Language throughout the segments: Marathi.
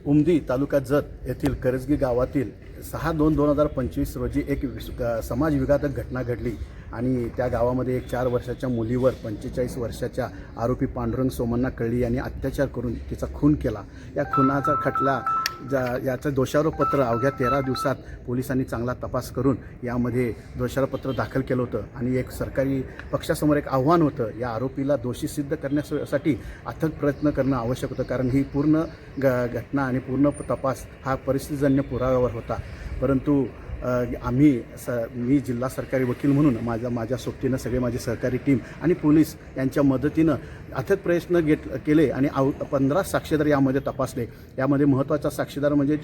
उमदी तालुका जत येथील करजगी गावातील 6/2/2025 रोजी एक समाज विघातक घटना घडली आणि त्या गावामध्ये एक 4 वर्षाच्या मुलीवर 45 वर्षाच्या आरोपी पांडुरंग सोमण्णा कळली यांनी अत्याचार करून तिचा खून केला. या खुनाचा खटला याचं दोषारोपपत्र अवघ्या 13 दिवसात पोलिसांनी चांगला तपास करून यामध्ये दोषारोपपत्र दाखल केलं होतं आणि एक सरकारी पक्षासमोर एक आव्हान होतं. या आरोपीला दोषी सिद्ध करण्यासाठी अथक प्रयत्न करणं आवश्यक होतं, कारण ही पूर्ण घटना आणि पूर्ण तपास हा परिस्थितीजन्य पुराव्यावर होता. परंतु मी जिल्हा सरकारी वकील म्हणून माझ्या सोबतीनं सगळे माझे सहकारी टीम आणि पोलीस यांच्या मदतीनं अथक प्रयत्न केले आणि 15 साक्षीदार यामध्ये तपासले. यामध्ये महत्त्वाचा साक्षीदार म्हणजे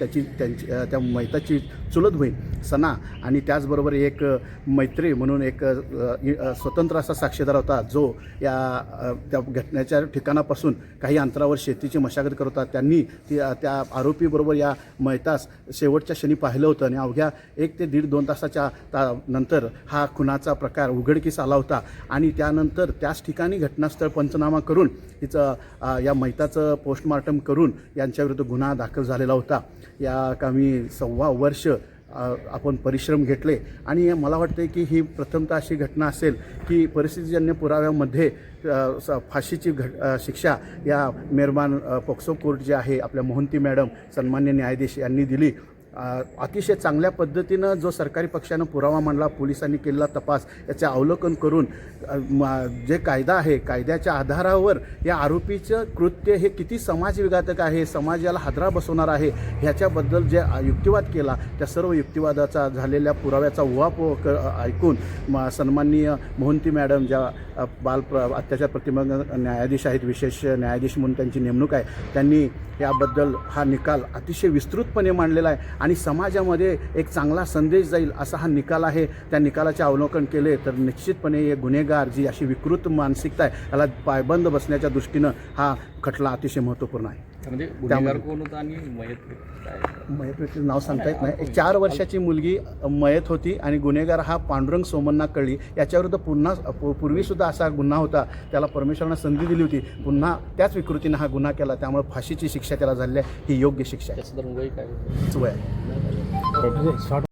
त्या मैताची चुलत बहीण सना आणि त्याचबरोबर एक मैत्री म्हणून एक स्वतंत्र असा साक्षीदार होता, जो त्या घटनेच्या ठिकाणापासून काही अंतरावर शेतीची मशागत करत होता. त्यांनी त्या आरोपीबरोबर या मैतास शेवटच्या क्षणी पाहिलं होतं आणि अवघ्या 1 ते 1.5-2 तासाच्या नंतर हा खुनाचा प्रकार उघडकीस आला होता आणि त्यानंतर त्याच ठिकाणी घटनास्थळ पंचनामा करून तिचं या मैताचं पोस्टमार्टम करून यांच्याविरुद्ध गुन्हा दाखल झालेला होता. या कामी 1.25 वर्ष आपण परिश्रम घेतले आणि मला वाटते की ही प्रथमतः अशी घटना असेल की परिस्थितीजन्य पुराव्यामध्ये फाशीची शिक्षा या मेहरबान पोक्सो कोर्ट जे आहे आपल्या मोहंती मॅडम सन्मान्य न्यायाधीश यांनी दिली. अतिशय चांगल्या पद्धतीनं जो सरकारी पक्षानं पुरावा मांडला, पोलिसांनी केलेला तपास याचे अवलोकन करून जे कायदा आहे कायद्याच्या आधारावर या आरोपीचं कृत्य हे किती समाजविघातक आहे, समाजाला हादरा बसवणार आहे ह्याच्याबद्दल जे युक्तिवाद केला, त्या सर्व युक्तिवादाचा झालेल्या पुराव्याचा उहापोह ऐकून सन्माननीय मोहंती मॅडम ज्या अत्याचार प्रतिबंधक न्यायाधीश आहेत, विशेष न्यायाधीश म्हणून त्यांची नेमणूक आहे, त्यांनी याबद्दल हा निकाल अतिशय विस्तृतपणे मांडलेला आहे आणि समाजामध्ये एक चांगला संदेश जाईल असा हा निकाल आहे. त्या निकालाचे अवलोकन केले तर निश्चितपणे हे गुन्हेगार जी अशी विकृत मानसिकता आहे याला पायबंद बसण्याच्या दृष्टीनं हा खटला अतिशय महत्त्वपूर्ण आहे. म्हणजे गुन्हेगार कोण होता आणि मयत व्यक्तीचं नाव सांगता येत नाही. एक 4 वर्षाची मुलगी मयत होती आणि गुन्हेगार हा पांडुरंग सोमण्णा कळली. याच्याविरुद्ध पूर्वीसुद्धा असा गुन्हा होता, त्याला परमेश्वरानं संधी दिली होती, पुन्हा त्याच विकृतीनं हा गुन्हा केला, त्यामुळे फाशीची शिक्षा त्याला झाली आहे. ही योग्य शिक्षा आहे. वय काय वय